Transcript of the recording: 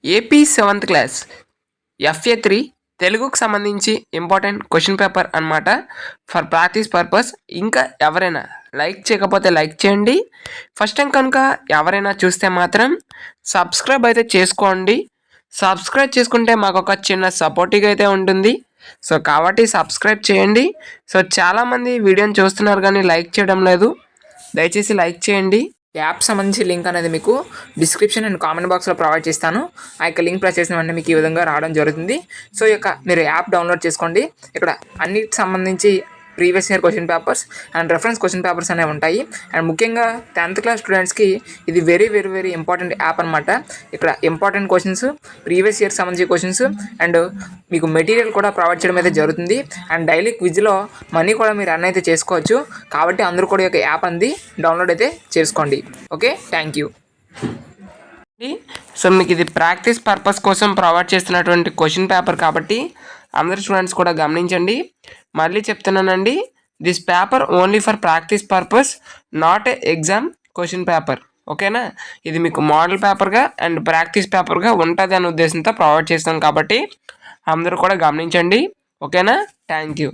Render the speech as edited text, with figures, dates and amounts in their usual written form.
AP 7th class FA3 తెలుగుకు సంబంధించి important question paper అనమాట. For practice purpose. ఇంకా ఎవరైనా లైక్ చేయకపోతే లైక్ చేయండి. ఫస్ట్ టైం కనుక ఎవరైనా చూస్తే మాత్రం సబ్స్క్రైబ్ అయితే చేసుకోండి. సబ్స్క్రైబ్ చేసుకుంటే మాకు ఒక చిన్న సపోర్టివ్ అయితే ఉంటుంది. సో కాబట్టి సబ్స్క్రైబ్ చేయండి. సో చాలామంది వీడియోని చూస్తున్నారు కానీ లైక్ చేయడం లేదు. దయచేసి లైక్ చేయండి. యాప్ సంబంధించి లింక్ అనేది మీకు డిస్క్రిప్షన్ అండ్ కామెంట్ బాక్స్లో ప్రొవైడ్ చేస్తాను. ఆ యొక్క లింక్ ప్రెస్ చేసిన వెంటనే మీకు ఈ విధంగా రావడం జరుగుతుంది. సో మీరు యాప్ డౌన్లోడ్ చేసుకోండి. ఇక్కడ అన్నిటికి సంబంధించి previous year question papers and reference question papers అనేవి ఉంటాయి. అండ్ ముఖ్యంగా 10th క్లాస్ స్టూడెంట్స్కి ఇది very very very important app అనమాట. ఇక్కడ ఇంపార్టెంట్ క్వశ్చన్స్, ప్రీవియస్ ఇయర్ సంబంధించి క్వశ్చన్స్ అండ్ మీకు మెటీరియల్ కూడా ప్రొవైడ్ చేయడం అయితే జరుగుతుంది. అండ్ డైలీ క్విజ్లో మనీ కూడా మీరు రన్ అయితే చేసుకోవచ్చు. కాబట్టి అందరూ కూడా ఈ యొక్క యాప్ అనేది డౌన్లోడ్ అయితే చేసుకోండి. Okay, thank you. సో మీకు ఇది ప్రాక్టీస్ పర్పస్ కోసం ప్రొవైడ్ చేస్తున్నటువంటి క్వశ్చన్ పేపర్ కాబట్టి అందరు స్టూడెంట్స్ కూడా గమనించండి. మళ్ళీ చెప్తున్నానండి, this paper only for practice purpose, not a exam question paper. ఓకేనా? ఇది మీకు మోడల్ పేపర్గా అండ్ ప్రాక్టీస్ పేపర్గా ఉంటుంది అనే ఉద్దేశంతో ప్రొవైడ్ చేస్తాం కాబట్టి అందరూ కూడా గమనించండి. ఓకేనా? Thank you.